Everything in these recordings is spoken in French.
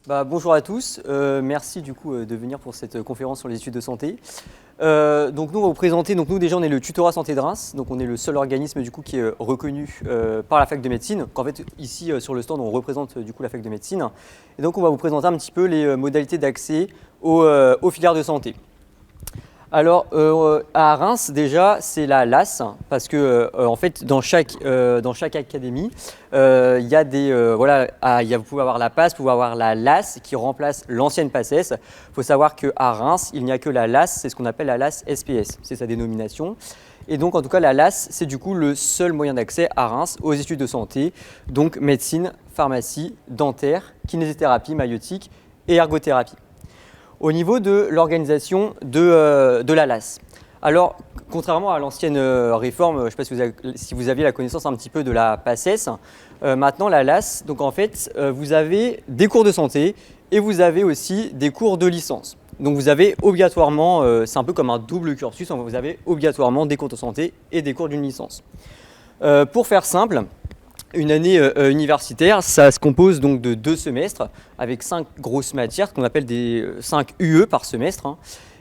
Bonjour à tous, merci du coup de venir pour cette conférence sur les études de santé. Donc nous on va vous présenter, donc nous déjà on est le tutorat santé de Reims, donc on est le seul organisme du coup qui est reconnu par la fac de médecine. En fait ici sur le stand on représente du coup la fac de médecine. Et donc on va vous présenter un petit peu les modalités d'accès aux filières de santé. Alors à Reims déjà c'est la LAS parce que en fait dans chaque académie il y a vous pouvez avoir la PAS, vous pouvez avoir la LAS qui remplace l'ancienne PACES. Il faut savoir qu'à Reims il n'y a que la LAS, c'est ce qu'on appelle la LAS SPS, c'est sa dénomination. Et donc en tout cas la LAS c'est du coup le seul moyen d'accès à Reims aux études de santé, donc médecine, pharmacie, dentaire, kinésithérapie, maïeutique et ergothérapie. Au niveau de l'organisation de la LAS. Alors, contrairement à l'ancienne réforme, je ne sais pas si vous aviez la connaissance un petit peu de la PACES, maintenant la LAS, donc en fait, vous avez des cours de santé et vous avez aussi des cours de licence. Donc vous avez obligatoirement, c'est un peu comme un double cursus, vous avez obligatoirement des cours de santé et des cours d'une licence. Pour faire simple, une année universitaire, ça se compose donc de 2 semestres avec 5 grosses matières, qu'on appelle des 5 UE par semestre.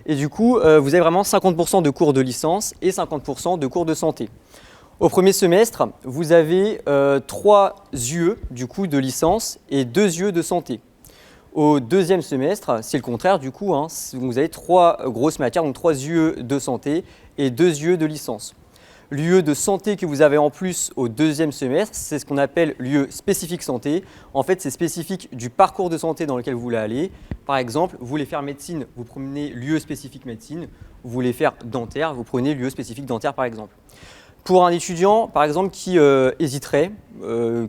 Et du coup, vous avez vraiment 50% de cours de licence et 50% de cours de santé. Au premier semestre, vous avez 3 UE du coup de licence et 2 UE de santé. Au deuxième semestre, c'est le contraire du coup, vous avez 3 grosses matières, donc 3 UE de santé et 2 UE de licence. L'UE de santé que vous avez en plus au deuxième semestre, c'est ce qu'on appelle l'UE spécifique santé. En fait, c'est spécifique du parcours de santé dans lequel vous voulez aller. Par exemple, vous voulez faire médecine, vous prenez l'UE spécifique médecine. Vous voulez faire dentaire, vous prenez l'UE spécifique dentaire par exemple. Pour un étudiant, par exemple, qui hésiterait,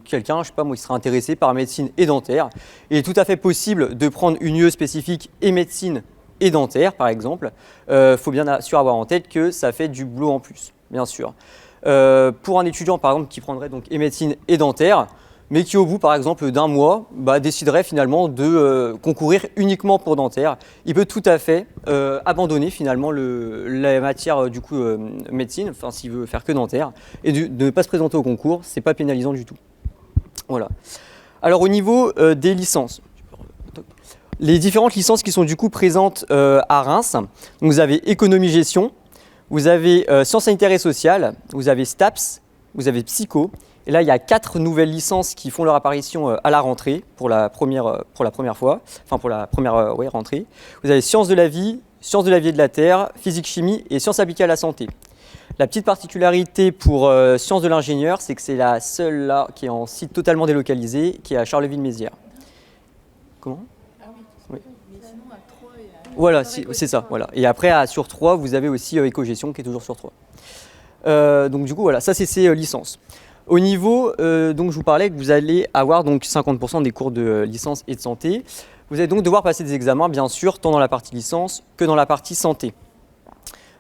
quelqu'un, je sais pas moi, qui serait intéressé par médecine et dentaire, il est tout à fait possible de prendre une UE spécifique et médecine et dentaire, par exemple. Faut bien sûr avoir en tête que ça fait du boulot en plus. Bien sûr. Pour un étudiant, par exemple, qui prendrait donc et médecine et dentaire, mais qui au bout, par exemple, d'un mois, déciderait finalement de concourir uniquement pour dentaire, il peut tout à fait abandonner finalement la matière du coup médecine, enfin s'il veut faire que dentaire, et de ne pas se présenter au concours, c'est pas pénalisant du tout. Voilà. Alors au niveau des licences, les différentes licences qui sont du coup présentes à Reims, donc vous avez économie-gestion, vous avez sciences sanitaires et sociales, vous avez STAPS, vous avez psycho. Et là, il y a 4 nouvelles licences qui font leur apparition à la rentrée pour la première fois, enfin pour la première rentrée. Vous avez sciences de la vie et de la terre, physique-chimie et sciences appliquées à la santé. La petite particularité pour sciences de l'ingénieur, c'est que c'est la seule là qui est en site totalement délocalisé, qui est à Charleville-Mézières. Comment ? Voilà, c'est ça. Voilà. Et après, sur 3, vous avez aussi éco-gestion qui est toujours sur 3. Donc du coup, voilà, ça c'est ces licences. Au niveau, donc je vous parlais que vous allez avoir donc 50% des cours de licence et de santé. Vous allez donc devoir passer des examens, bien sûr, tant dans la partie licence que dans la partie santé.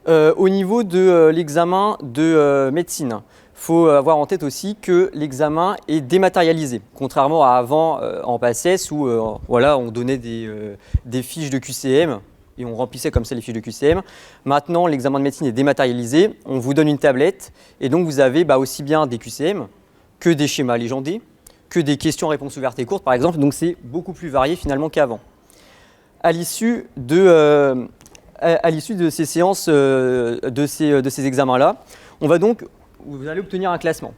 Au niveau de l'examen de médecine, il faut avoir en tête aussi que l'examen est dématérialisé, contrairement à avant en PACES où on donnait des fiches de QCM et on remplissait comme ça les fiches de QCM. Maintenant, l'examen de médecine est dématérialisé, on vous donne une tablette et donc vous avez aussi bien des QCM que des schémas légendés, que des questions-réponses ouvertes et courtes par exemple, donc c'est beaucoup plus varié finalement qu'avant. À l'issue de ces séances, de ces examens-là, vous allez obtenir un classement.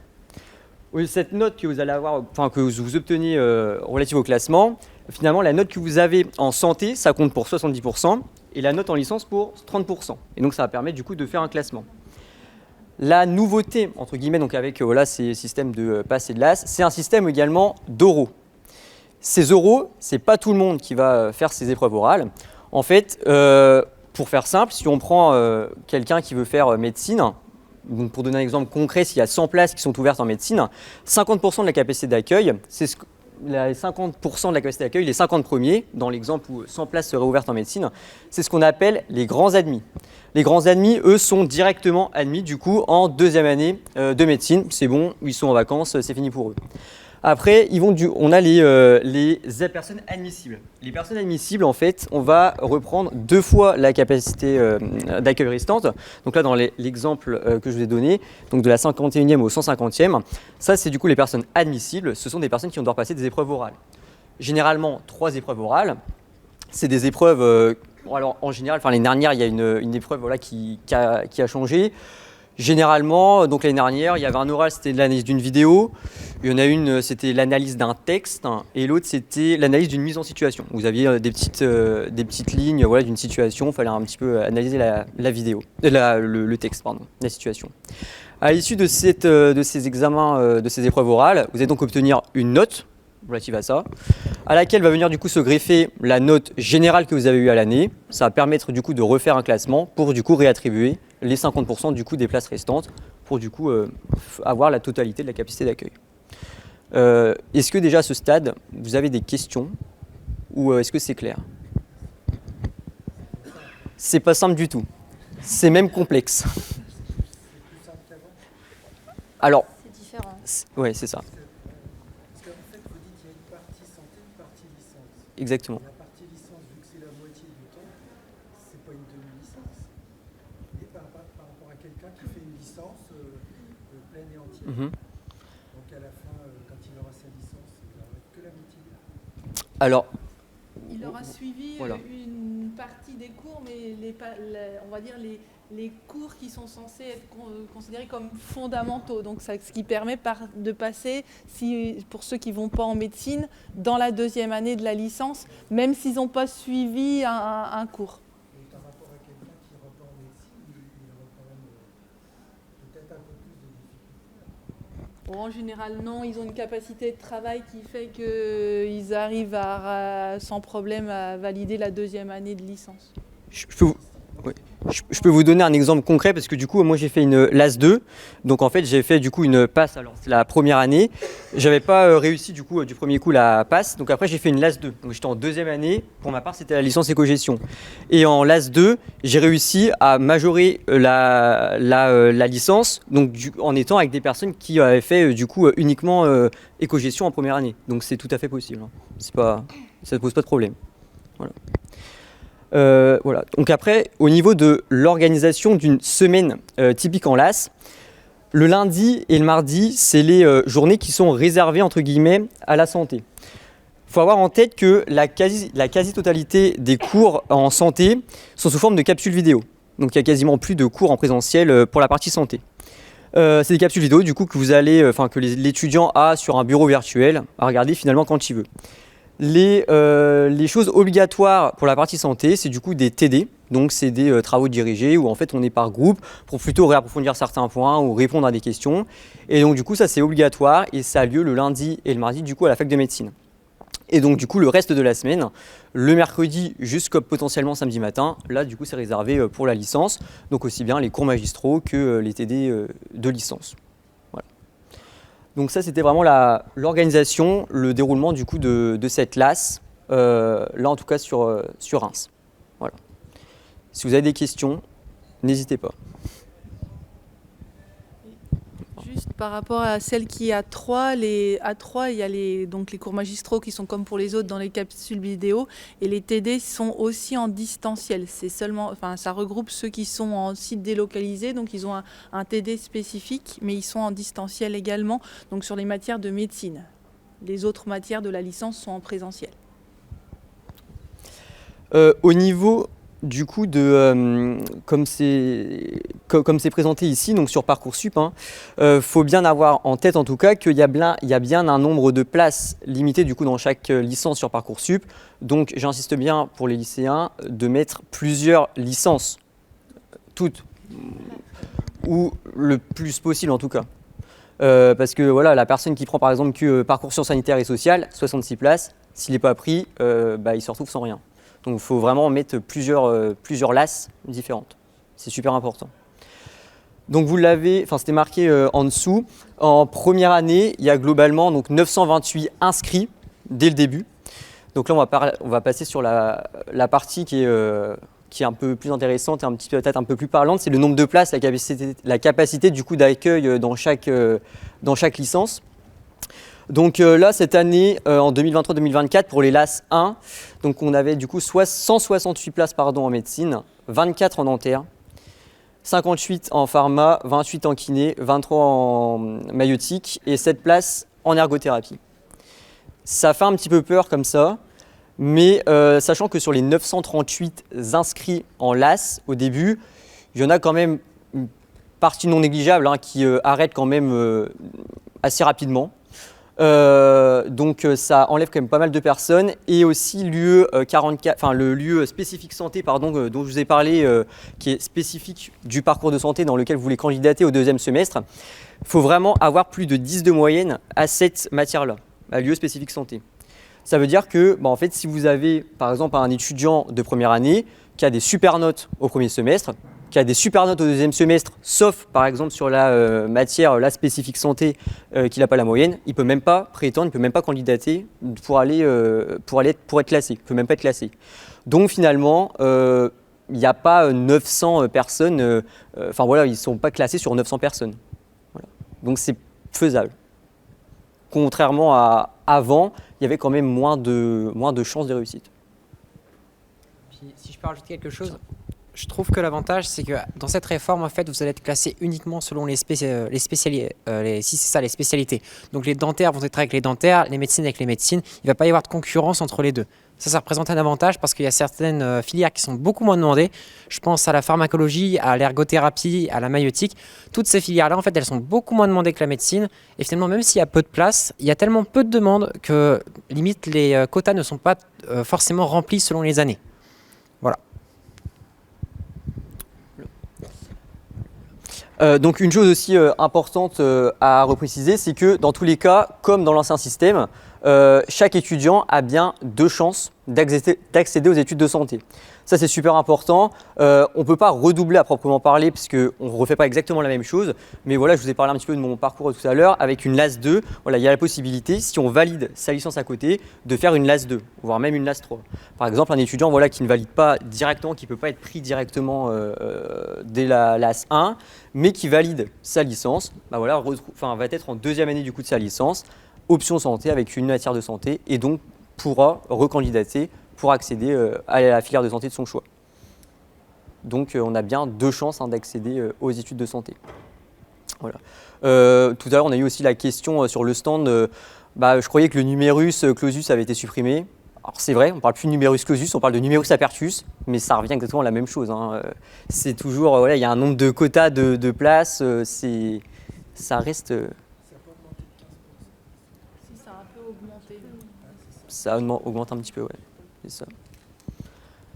Cette note que vous allez avoir, que vous obtenez relative au classement, finalement la note que vous avez en santé, ça compte pour 70% et la note en licence pour 30%. Et donc ça va permettre du coup de faire un classement. La nouveauté, entre guillemets, donc avec ces systèmes de PAS et de LAS, c'est un système également d'oraux. Ces oraux, c'est pas tout le monde qui va faire ces épreuves orales. En fait, pour faire simple, si on prend quelqu'un qui veut faire médecine, donc pour donner un exemple concret, s'il y a 100 places qui sont ouvertes en médecine, 50% de la capacité d'accueil, les 50% de la capacité d'accueil, les 50 premiers, dans l'exemple où 100 places seraient ouvertes en médecine, c'est ce qu'on appelle les grands admis. Les grands admis, eux, sont directement admis du coup en deuxième année de médecine. C'est bon, ils sont en vacances, c'est fini pour eux. Après, on a les personnes admissibles. Les personnes admissibles, en fait, on va reprendre 2 fois la capacité d'accueil restante. Donc là, dans l'exemple que je vous ai donné, donc de la 51e au 150e, ça, c'est du coup les personnes admissibles. Ce sont des personnes qui vont devoir passer des épreuves orales. généralement 3 épreuves orales. C'est des épreuves, alors en général, l'année dernière, il y a une épreuve voilà, qui a changé. Généralement, donc l'année dernière, il y avait un oral, c'était l'analyse d'une vidéo. Il y en a une, c'était l'analyse d'un texte, et l'autre, c'était l'analyse d'une mise en situation. Vous aviez des petites lignes voilà, d'une situation, il fallait un petit peu analyser la vidéo, le texte, pardon, la situation. À l'issue de ces examens, de ces épreuves orales, vous allez donc obtenir une note relative à ça, à laquelle va venir du coup se greffer la note générale que vous avez eue à l'année. Ça va permettre du coup de refaire un classement pour du coup réattribuer les 50% du coup des places restantes pour du coup avoir la totalité de la capacité d'accueil. Est-ce que déjà à ce stade, vous avez des questions ou est-ce que c'est clair? C'est pas simple du tout. C'est même complexe. Alors, c'est différent. Ouais, c'est ça. Parce qu'en fait, vous dites qu'il y a une partie santé, une partie licence. Exactement. La partie licence, vu que c'est la moitié du temps, c'est pas une demi-licence. Et par rapport à quelqu'un qui fait une licence pleine et entière. Donc à la fin, quand il aura sa licence, il n'aura que la moitié. Alors, Il aura suivi voilà. une partie des cours, mais on va dire les cours qui sont censés être considérés comme fondamentaux. Donc ce qui permet de passer, pour ceux qui ne vont pas en médecine, dans la deuxième année de la licence, même s'ils n'ont pas suivi un cours. Et par rapport à quelqu'un qui ne rentre pas en médecine, il aura quand même peut-être un peu plus de difficultés. Bon, en général, non, ils ont une capacité de travail qui fait qu'ils arrivent sans problème à valider la deuxième année de licence. Je peux vous donner un exemple concret parce que du coup moi j'ai fait une LAS 2, donc en fait j'ai fait du coup une passe, alors c'est la première année, j'avais pas réussi du coup du premier coup la passe, donc après j'ai fait une LAS 2, donc j'étais en deuxième année, pour ma part c'était la licence éco-gestion, et en LAS 2 j'ai réussi à majorer la licence, donc en étant avec des personnes qui avaient fait du coup uniquement éco-gestion en première année, donc c'est tout à fait possible, hein. Ça ne pose pas de problème. Voilà. Voilà. Donc après, au niveau de l'organisation d'une semaine typique en LAS, le lundi et le mardi, c'est les journées qui sont réservées entre guillemets à la santé. Il faut avoir en tête que la quasi-totalité des cours en santé sont sous forme de capsules vidéo. Donc il y a quasiment plus de cours en présentiel pour la partie santé. C'est des capsules vidéo du coup que que l'étudiant a sur un bureau virtuel à regarder finalement quand il veut. Les choses obligatoires pour la partie santé, c'est du coup des TD, donc c'est des travaux dirigés où en fait on est par groupe pour plutôt réapprofondir certains points ou répondre à des questions. Et donc du coup ça c'est obligatoire et ça a lieu le lundi et le mardi du coup à la fac de médecine. Et donc du coup le reste de la semaine, le mercredi jusqu'à potentiellement samedi matin, là du coup c'est réservé pour la licence, donc aussi bien les cours magistraux que les TD de licence. Donc ça, c'était vraiment l'organisation, le déroulement du coup de cette LAS, là en tout cas sur Reims. Voilà. Si vous avez des questions, n'hésitez pas. Juste par rapport à celle qui est à 3, il y a donc les cours magistraux qui sont comme pour les autres dans les capsules vidéo, et les TD sont aussi en distanciel. C'est seulement, ça regroupe ceux qui sont en site délocalisé, donc ils ont un TD spécifique, mais ils sont en distanciel également, donc sur les matières de médecine. Les autres matières de la licence sont en présentiel. Au niveau du coup comme c'est présenté ici, donc sur Parcoursup, faut bien avoir en tête en tout cas qu'il y a bien un nombre de places limitées du coup dans chaque licence sur Parcoursup. Donc j'insiste bien pour les lycéens de mettre plusieurs licences, toutes, ou le plus possible en tout cas. Parce que voilà, la personne qui prend par exemple que Parcours Sciences Sanitaires et Sociales, 66 places, s'il n'est pas pris, il se retrouve sans rien. Donc il faut vraiment mettre plusieurs LAS différentes. C'est super important. Donc vous l'avez, c'était marqué en dessous. En première année, il y a globalement donc 928 inscrits dès le début. Donc là, on va passer sur la partie qui est un peu plus intéressante et peut-être un peu plus parlante. C'est le nombre de places, la capacité du coup d'accueil dans chaque licence. Donc là, cette année, en 2023-2024, pour les LAS 1, donc on avait du coup 168 places en médecine, 24 en dentaire, 58 en pharma, 28 en kiné, 23 en maïeutique et 7 places en ergothérapie. ça fait un petit peu peur comme ça, mais sachant que sur les 938 inscrits en LAS au début, il y en a quand même une partie non négligeable qui arrête quand même assez rapidement. Donc ça enlève quand même pas mal de personnes, et aussi l'UE 44, enfin le l'UE spécifique santé dont je vous ai parlé, qui est spécifique du parcours de santé dans lequel vous voulez candidater au deuxième semestre. Il faut vraiment avoir plus de 10 de moyenne à cette matière-là, à l'UE spécifique santé. Ça veut dire que en fait, si vous avez par exemple un étudiant de première année qui a des super notes au premier semestre, qui a des super notes au deuxième semestre, sauf par exemple sur la matière, la spécifique santé, qu'il n'a pas la moyenne, il ne peut même pas prétendre, il ne peut même pas candidater pour être classé, il ne peut même pas être classé. Donc finalement, il n'y a pas 900 personnes, ils ne sont pas classés sur 900 personnes. Voilà. Donc c'est faisable. Contrairement à avant, il y avait quand même moins de chances de réussite. Puis, si je peux rajouter quelque chose, je trouve que l'avantage, c'est que dans cette réforme, en fait, vous allez être classé uniquement selon les spécialités. Donc les dentaires vont être avec les dentaires, les médecines avec les médecines. Il ne va pas y avoir de concurrence entre les deux. Ça représente un avantage parce qu'il y a certaines filières qui sont beaucoup moins demandées. Je pense à la pharmacologie, à l'ergothérapie, à la maïeutique. Toutes ces filières-là, en fait, elles sont beaucoup moins demandées que la médecine. Et finalement, même s'il y a peu de place, il y a tellement peu de demandes que limite les quotas ne sont pas forcément remplis selon les années. Voilà. Donc une chose aussi importante à repréciser, c'est que dans tous les cas, comme dans l'ancien système, chaque étudiant a bien 2 chances d'accéder aux études de santé. Ça, c'est super important. On ne peut pas redoubler à proprement parler puisqu'on ne refait pas exactement la même chose. Mais voilà, je vous ai parlé un petit peu de mon parcours tout à l'heure. Avec une LAS 2, voilà, il y a la possibilité, si on valide sa licence à côté, de faire une LAS 2, voire même une LAS 3. Par exemple, un étudiant qui ne valide pas directement, qui ne peut pas être pris directement dès la LAS 1, mais qui valide sa licence, va être en deuxième année du coup de sa licence, option santé avec une matière de santé, et donc pourra recandidater pour accéder à la filière de santé de son choix. Donc on a bien 2 chances d'accéder aux études de santé. Voilà. Tout à l'heure, on a eu aussi la question sur le stand, je croyais que le numerus clausus avait été supprimé. Alors c'est vrai, on ne parle plus de numerus clausus, on parle de numerus apertus, mais ça revient exactement à la même chose. C'est toujours, il y a un nombre de quotas de places, ça reste... Ça a un peu augmenté. Ça augmente un petit peu, ouais. C'est ça.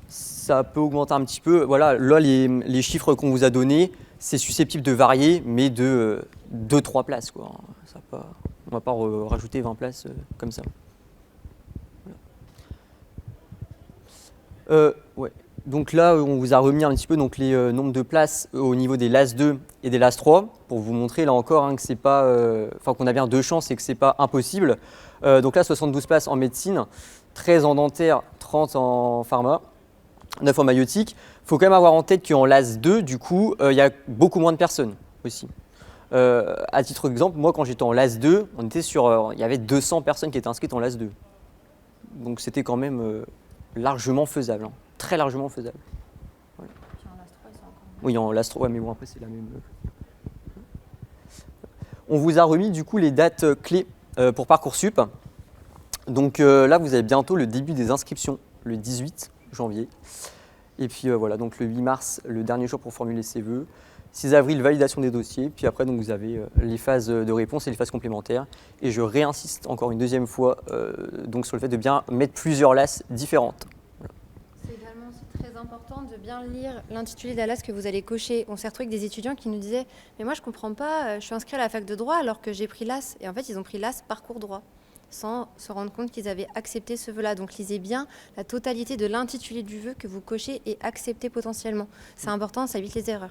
Ça peut augmenter un petit peu. Voilà, là, les chiffres qu'on vous a donnés, c'est susceptible de varier, mais de 2-3 places, quoi. On ne va pas rajouter 20 places comme ça. Voilà. Ouais. Donc là, on vous a remis un petit peu les nombres de places au niveau des LAS 2 et des LAS 3 pour vous montrer là encore que c'est pas, qu'on a bien 2 chances et que c'est pas impossible. Donc là, 72 places en médecine, 13 en dentaire, 30 en pharma, 9 en maïeutique. Il faut quand même avoir en tête qu'en LAS 2, du coup, il y a beaucoup moins de personnes aussi. À titre d'exemple, moi, quand j'étais en LAS 2, on était il y avait 200 personnes qui étaient inscrites en LAS 2. Donc c'était quand même largement faisable, très largement faisable. Voilà. Oui, en LAS 3, mais bon, après, c'est la même. On vous a remis, du coup, les dates clés pour Parcoursup. Donc là, vous avez bientôt le début des inscriptions, le 18 janvier. Et puis voilà, donc le 8 mars, le dernier jour pour formuler ses vœux. 6 avril, validation des dossiers. Puis après, donc, vous avez les phases de réponse et les phases complémentaires. Et je réinsiste encore une deuxième fois donc sur le fait de bien mettre plusieurs LAS différentes. Voilà. C'est également aussi très important de bien lire l'intitulé de la LAS que vous allez cocher. On s'est retrouvé avec des étudiants qui nous disaient « Mais moi, je ne comprends pas, je suis inscrit à la fac de droit alors que j'ai pris LAS. » Et en fait, ils ont pris LAS parcours droit, sans se rendre compte qu'ils avaient accepté ce vœu-là. Donc lisez bien la totalité de l'intitulé du vœu que vous cochez et acceptez potentiellement. C'est important, ça évite les erreurs.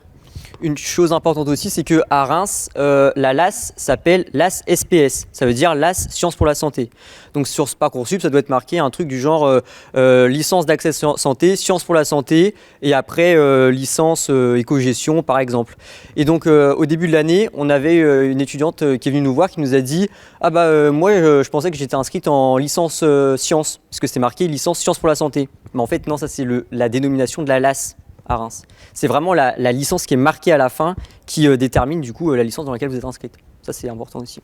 Une chose importante aussi, c'est qu'à Reims, la LAS s'appelle LAS SPS, ça veut dire LAS Sciences pour la Santé. Donc sur ce Parcoursup, ça doit être marqué un truc du genre licence d'accès santé, Sciences pour la Santé, et après licence éco-gestion par exemple. Et donc au début de l'année, on avait une étudiante qui est venue nous voir, qui nous a dit « Ah moi je pensais que j'étais inscrite en licence sciences, parce que c'était marqué licence Sciences pour la Santé. » Mais en fait non, ça c'est la dénomination de la LAS à Reims. C'est vraiment la licence qui est marquée à la fin qui détermine du coup la licence dans laquelle vous êtes inscrite. Ça c'est important aussi.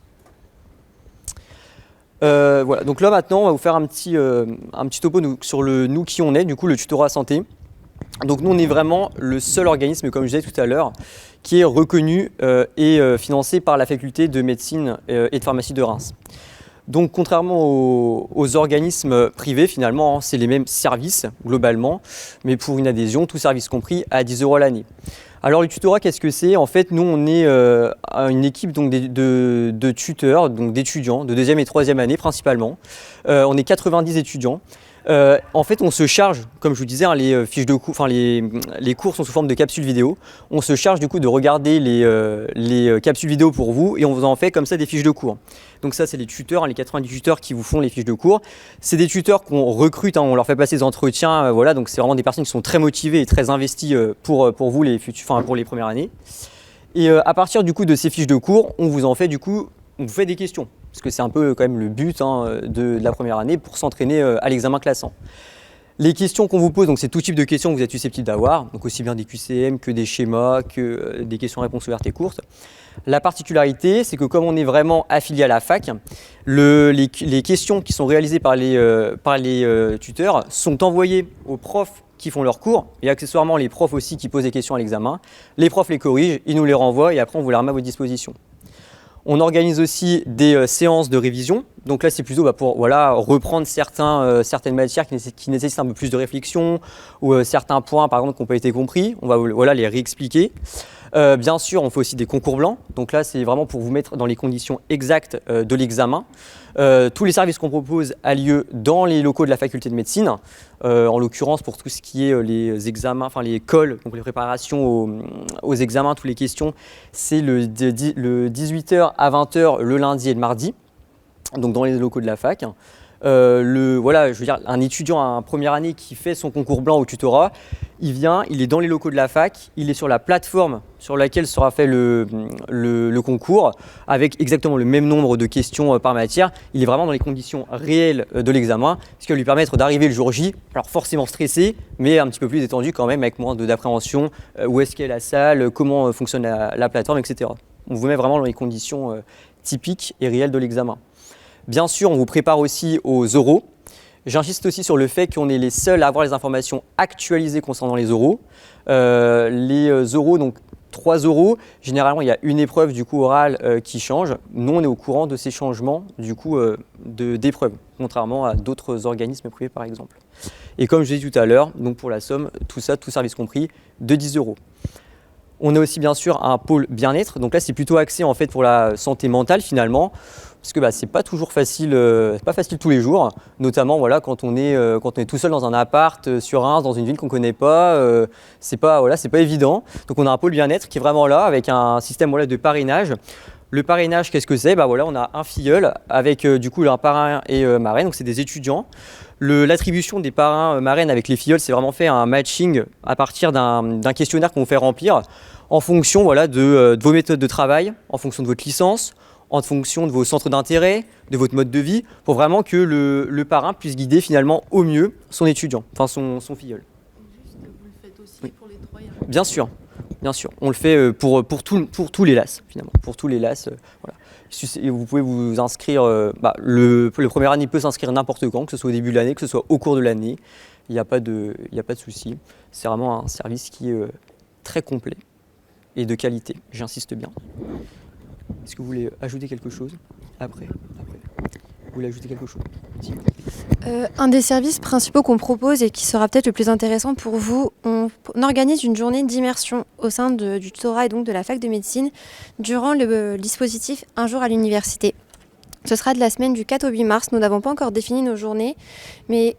Voilà, donc là maintenant on va vous faire un petit topo sur nous qui on est, du coup le tutorat santé. Donc nous on est vraiment le seul organisme, comme je disais tout à l'heure, qui est reconnu et financé par la faculté de médecine et de pharmacie de Reims. Donc contrairement aux organismes privés, finalement, c'est les mêmes services globalement, mais pour une adhésion, tout service compris, à 10 € à l'année. Alors le tutorat, qu'est-ce que c'est? En fait, nous, on est une équipe donc, de tuteurs, donc d'étudiants, de deuxième et troisième année principalement. On est 90 étudiants. En fait, on se charge, comme je vous disais, les fiches de cours, enfin les cours sont sous forme de capsules vidéo. On se charge du coup de regarder les capsules vidéo pour vous et on vous en fait comme ça des fiches de cours. Donc ça, c'est les tuteurs, les 90 tuteurs qui vous font les fiches de cours. C'est des tuteurs qu'on recrute, on leur fait passer des entretiens, voilà. Donc c'est vraiment des personnes qui sont très motivées et très investies pour vous pour les premières années. Et à partir du coup de ces fiches de cours, on vous fait des questions. Parce que c'est un peu quand même le but de la première année pour s'entraîner à l'examen classant. Les questions qu'on vous pose, donc c'est tout type de questions que vous êtes susceptibles d'avoir, donc aussi bien des QCM que des schémas, que des questions-réponses ouvertes et courtes. La particularité, c'est que comme on est vraiment affilié à la fac, les questions qui sont réalisées par les tuteurs sont envoyées aux profs qui font leurs cours et accessoirement les profs aussi qui posent des questions à l'examen. Les profs les corrigent, ils nous les renvoient et après on vous les remet à votre disposition. On organise aussi des séances de révision. Donc là, c'est plutôt pour reprendre certaines matières qui nécessitent un peu plus de réflexion ou certains points, par exemple, qui n'ont pas été compris. On va les réexpliquer. Bien sûr, on fait aussi des concours blancs. Donc là, c'est vraiment pour vous mettre dans les conditions exactes de l'examen. Tous les services qu'on propose a lieu dans les locaux de la faculté de médecine. En l'occurrence, pour tout ce qui est les examens, enfin les cols, donc les préparations aux examens, toutes les questions, c'est le 18h à 20h le lundi et le mardi, donc dans les locaux de la fac. Un étudiant en première année qui fait son concours blanc au tutorat, il est dans les locaux de la fac, il est sur la plateforme sur laquelle sera fait le concours, avec exactement le même nombre de questions par matière. Il est vraiment dans les conditions réelles de l'examen, ce qui va lui permettre d'arriver le jour J, alors forcément stressé, mais un petit peu plus détendu quand même, avec moins d'appréhension, où est-ce qu'est la salle, comment fonctionne la plateforme, etc. On vous met vraiment dans les conditions typiques et réelles de l'examen. Bien sûr, on vous prépare aussi aux oraux. J'insiste aussi sur le fait qu'on est les seuls à avoir les informations actualisées concernant les oraux. Les oraux, donc 3 oraux, généralement il y a une épreuve du coup orale qui change. Nous, on est au courant de ces changements du coup d'épreuves, contrairement à d'autres organismes privés par exemple. Et comme je disais tout à l'heure, donc pour la somme, tout ça, tout service compris, de 10 €. On a aussi bien sûr un pôle bien-être. Donc là, c'est plutôt axé en fait pour la santé mentale finalement. Parce que c'est pas toujours facile, c'est pas facile tous les jours, notamment quand on est tout seul dans un appart sur Reims, dans une ville qu'on connaît pas, c'est pas évident. Donc on a un pôle bien-être qui est vraiment là avec un système de parrainage. Le parrainage, qu'est-ce que c'est? On a un filleul avec du coup un parrain et marraine, donc c'est des étudiants. L'attribution des parrains marraines avec les filleuls, c'est vraiment fait un matching à partir d'un questionnaire qu'on vous fait remplir en fonction de vos méthodes de travail, en fonction de votre licence, en fonction de vos centres d'intérêt, de votre mode de vie, pour vraiment que le parrain puisse guider finalement au mieux son étudiant, enfin son filleul. Juste, vous le faites aussi Oui. pour les troyens. Bien sûr, on le fait pour tous les LAS finalement, pour tous les LAS. Et vous pouvez vous inscrire, le première année peut s'inscrire n'importe quand, que ce soit au début de l'année, que ce soit au cours de l'année, il n'y a pas de souci. C'est vraiment un service qui est très complet et de qualité, j'insiste bien. Est-ce que vous voulez ajouter quelque chose après Vous voulez ajouter quelque chose? Si. Un des services principaux qu'on propose et qui sera peut-être le plus intéressant pour vous, on organise une journée d'immersion au sein du tutorat et donc de la fac de médecine durant le dispositif Un jour à l'université. Ce sera de la semaine du 4 au 8 mars. Nous n'avons pas encore défini nos journées, mais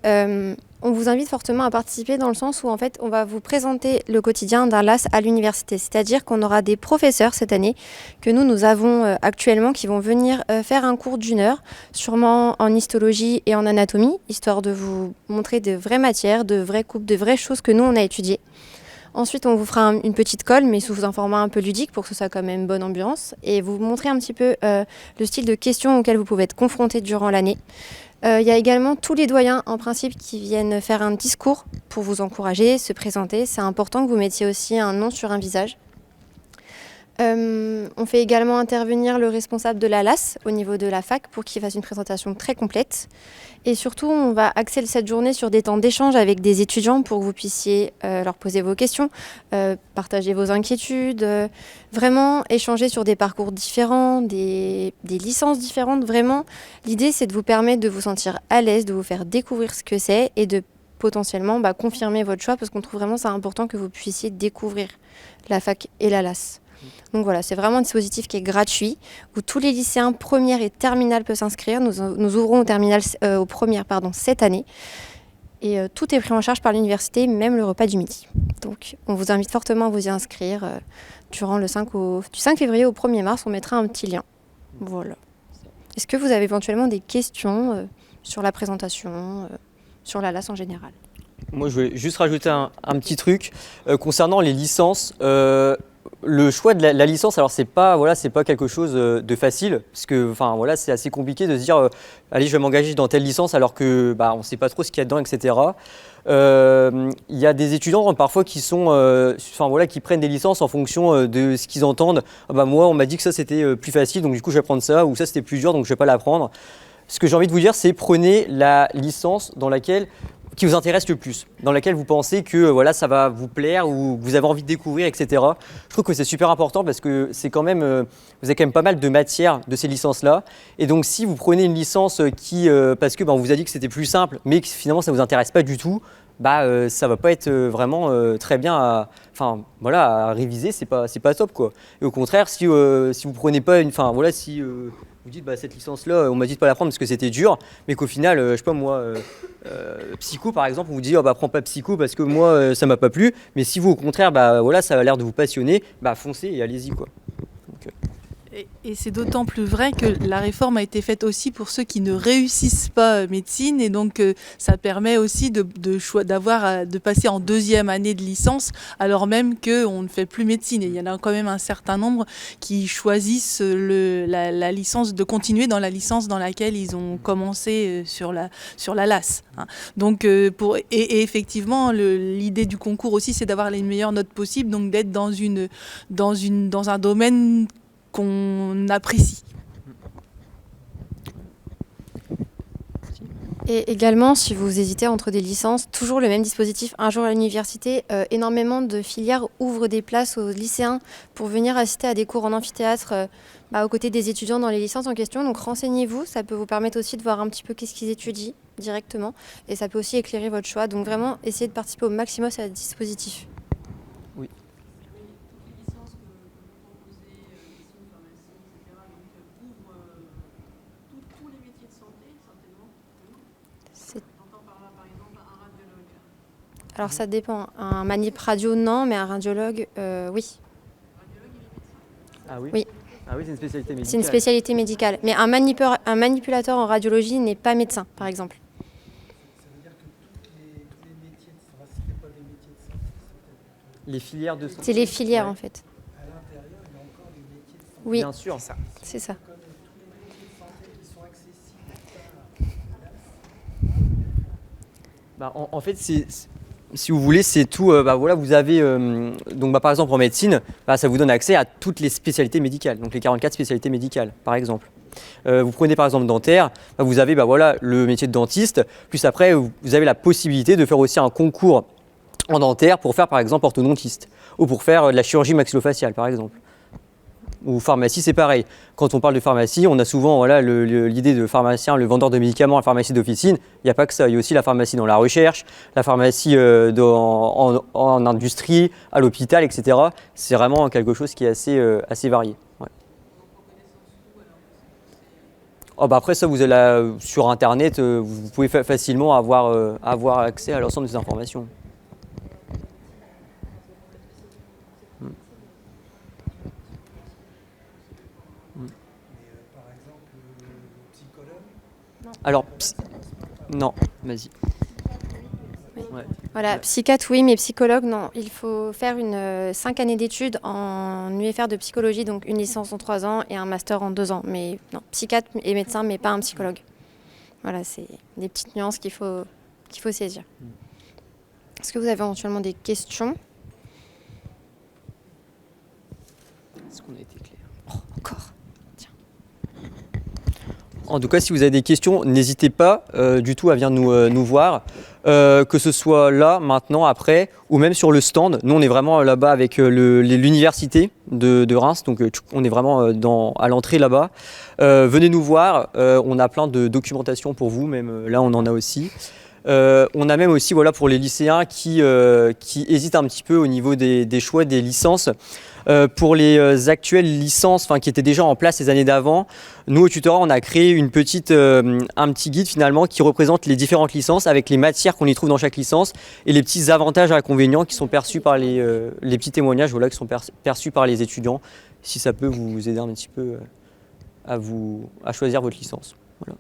on vous invite fortement à participer dans le sens où en fait on va vous présenter le quotidien d'un LAS à l'université. C'est-à-dire qu'on aura des professeurs cette année que nous avons actuellement qui vont venir faire un cours d'1 heure, sûrement en histologie et en anatomie, histoire de vous montrer de vraies matières, de vraies coupes, de vraies choses que nous on a étudiées. Ensuite, on vous fera une petite colle, mais sous un format un peu ludique pour que ce soit quand même bonne ambiance. Et vous montrer un petit peu le style de questions auxquelles vous pouvez être confrontés durant l'année. Il y a également tous les doyens, en principe, qui viennent faire un discours pour vous encourager, se présenter. C'est important que vous mettiez aussi un nom sur un visage. On fait également intervenir le responsable de la LAS au niveau de la fac pour qu'il fasse une présentation très complète. Et surtout, on va axer cette journée sur des temps d'échange avec des étudiants pour que vous puissiez leur poser vos questions, partager vos inquiétudes, vraiment échanger sur des parcours différents, des licences différentes. Vraiment, l'idée, c'est de vous permettre de vous sentir à l'aise, de vous faire découvrir ce que c'est et de potentiellement confirmer votre choix parce qu'on trouve vraiment ça important que vous puissiez découvrir la fac et la LAS. Donc voilà, c'est vraiment un dispositif qui est gratuit, où tous les lycéens première et terminale peuvent s'inscrire. Nous ouvrons aux premières cette année. Et tout est pris en charge par l'université, même le repas du midi. Donc on vous invite fortement à vous y inscrire. Durant du 5 février au 1er mars, on mettra un petit lien. Voilà. Est-ce que vous avez éventuellement des questions sur la présentation, sur la LAS en général ? Moi, je vais juste rajouter un petit truc concernant les licences. Le choix de la licence, alors c'est pas quelque chose de facile, parce que c'est assez compliqué de se dire allez, je vais m'engager dans telle licence alors que on ne sait pas trop ce qu'il y a dedans, etc. Il y a des étudiants parfois qui qui prennent des licences en fonction de ce qu'ils entendent. Moi, on m'a dit que ça c'était plus facile, donc du coup je vais prendre ça, ou ça c'était plus dur, donc je vais pas l'apprendre. Ce que j'ai envie de vous dire, c'est prenez la licence qui vous intéresse le plus, dans laquelle vous pensez que ça va vous plaire ou que vous avez envie de découvrir, etc. Je trouve que c'est super important parce que c'est quand même, vous avez quand même pas mal de matières de ces licences-là. Et donc si vous prenez une licence parce que on vous a dit que c'était plus simple, mais que finalement ça ne vous intéresse pas du tout, ça va pas être vraiment très bien à réviser, c'est pas top quoi. Et au contraire, si vous prenez pas vous dites cette licence-là, on m'a dit de pas la prendre parce que c'était dur, mais qu'au final, je sais pas moi, psycho par exemple, on vous dit prends pas psycho parce que moi ça m'a pas plu, mais si vous au contraire ça a l'air de vous passionner, foncez et allez-y quoi. Donc, Et c'est d'autant plus vrai que la réforme a été faite aussi pour ceux qui ne réussissent pas médecine et donc ça permet aussi de passer en deuxième année de licence alors même qu'on ne fait plus médecine. Et il y en a quand même un certain nombre qui choisissent la licence, de continuer dans la licence dans laquelle ils ont commencé sur la LAS. Hein. Donc, et effectivement, l'idée du concours aussi, c'est d'avoir les meilleures notes possibles, donc d'être dans un domaine qu'on apprécie. Et également, si vous hésitez entre des licences, toujours le même dispositif, un jour à l'université, énormément de filières ouvrent des places aux lycéens pour venir assister à des cours en amphithéâtre aux côtés des étudiants dans les licences en question. Donc renseignez-vous, ça peut vous permettre aussi de voir un petit peu qu'est-ce qu'ils étudient directement et ça peut aussi éclairer votre choix. Donc vraiment, essayez de participer au maximum à ce dispositif. Oui. Alors ça dépend. Un manip radio, non, mais un radiologue, oui. Ah oui. Oui. Ah oui, c'est une spécialité médicale. C'est une spécialité médicale. Mais un manipulateur en radiologie n'est pas médecin, par exemple. Ça veut dire que tous les métiers de santé, c'est pas des métiers de santé, c'est peut-être Les filières de santé. C'est les filières, Ouais. en fait. à l'intérieur, il y a encore des métiers de santé. Oui, Bien sûr. c'est ça. Comme tous les métiers de santé qui sont accessibles En fait, si vous voulez, c'est tout. Vous avez par exemple en médecine, ça vous donne accès à toutes les spécialités médicales, donc les 44 spécialités médicales, par exemple. Vous prenez par exemple dentaire, vous avez le métier de dentiste, plus après vous avez la possibilité de faire aussi un concours en dentaire pour faire par exemple orthodontiste ou pour faire de la chirurgie maxillofaciale par exemple. Ou pharmacie, c'est pareil. Quand on parle de pharmacie, on a souvent l'idée de pharmacien, le vendeur de médicaments, la pharmacie d'officine. Il n'y a pas que ça. Il y a aussi la pharmacie dans la recherche, la pharmacie en industrie, à l'hôpital, etc. C'est vraiment quelque chose qui est assez varié. Ouais. Après ça, vous allez sur Internet, vous pouvez facilement avoir accès à l'ensemble des informations. par exemple, psychologue. Alors, non, vas-y. Ouais. Voilà, psychiatre, oui, mais psychologue, non. Il faut faire 5 années d'études en UFR de psychologie, donc une licence en 3 ans et un master en 2 ans. Mais non, psychiatre et médecin, mais pas un psychologue. Voilà, c'est des petites nuances qu'il faut saisir. Est-ce que vous avez éventuellement des questions ? Est-ce qu'on a été clair? Encore. En tout cas, si vous avez des questions, n'hésitez pas du tout à venir nous voir, que ce soit là, maintenant, après, ou même sur le stand. Nous, on est vraiment là-bas avec l'université de Reims, donc on est vraiment à l'entrée là-bas. Venez nous voir, on a plein de documentation pour vous, même là, on en a aussi. On a même aussi, voilà, pour les lycéens qui hésitent un petit peu au niveau des choix des licences. Pour les actuelles licences qui étaient déjà en place les années d'avant, nous au tutorat on a créé un petit guide finalement qui représente les différentes licences avec les matières qu'on y trouve dans chaque licence et les petits avantages et inconvénients qui sont perçus par les petits témoignages voilà, qui sont perçus par les étudiants, si ça peut vous aider un petit peu à choisir votre licence. Voilà.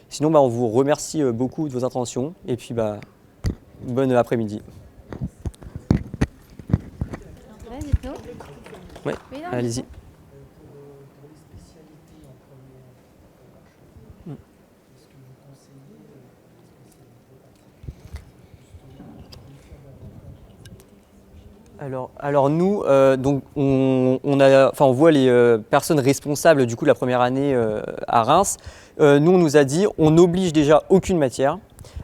Sinon on vous remercie beaucoup de vos intentions et puis bonne après-midi. Ouais, dites-nous. Ouais, Oui, non, allez-y. Pour les spécialités en première Mm. est-ce que vous conseillez les spécialités Alors nous, donc on voit les personnes responsables du coup de la première année à Reims. Nous, on nous a dit, on n'oblige déjà aucune matière,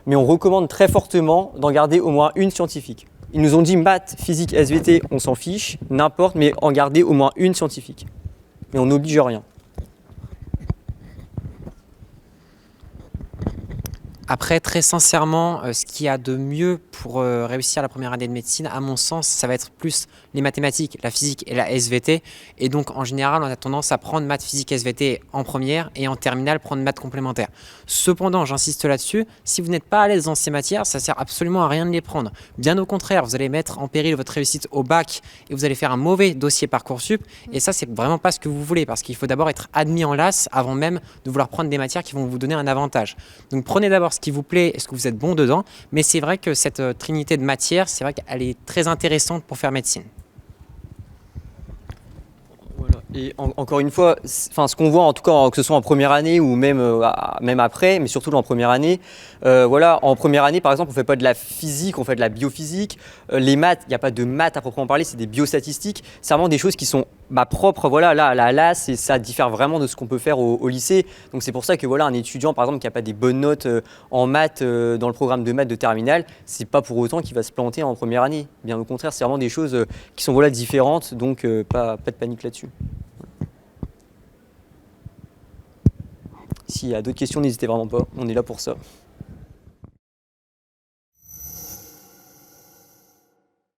mais on recommande très fortement d'en garder au moins une scientifique. Ils nous ont dit maths, physique, SVT, on s'en fiche, n'importe, mais en garder au moins une scientifique. Mais on n'oblige rien. Après, très sincèrement, ce qu'il y a de mieux pour réussir la première année de médecine, à mon sens, ça va être plus les mathématiques, la physique et la SVT. Et donc, en général, on a tendance à prendre maths, physique, SVT en première et en terminale, prendre maths complémentaires. Cependant, j'insiste là-dessus, si vous n'êtes pas à l'aise dans ces matières, ça sert absolument à rien de les prendre. Bien au contraire, vous allez mettre en péril votre réussite au bac et vous allez faire un mauvais dossier Parcoursup. Et ça, c'est vraiment pas ce que vous voulez parce qu'il faut d'abord être admis en LAS avant même de vouloir prendre des matières qui vont vous donner un avantage. Donc, prenez d'abord ce qui vous plaît et ce que vous êtes bon dedans. Mais c'est vrai que cette trinité de matières, c'est vrai qu'elle est très intéressante pour faire médecine. Voilà. Et encore une fois, ce qu'on voit en tout cas, que ce soit en première année ou même après, mais surtout en première année, voilà, en première année par exemple, on ne fait pas de la physique, on fait de la biophysique. Les maths, il n'y a pas de maths à proprement parler, c'est des biostatistiques. C'est vraiment des choses qui sont propres, voilà, là, à la LAS, et ça diffère vraiment de ce qu'on peut faire au lycée. Donc c'est pour ça que voilà, un étudiant par exemple qui n'a pas des bonnes notes en maths dans le programme de maths de terminale, c'est pas pour autant qu'il va se planter en première année. Bien au contraire, c'est vraiment des choses qui sont voilà, différentes, donc pas de panique là-dessus. S'il y a d'autres questions, n'hésitez vraiment pas, on est là pour ça.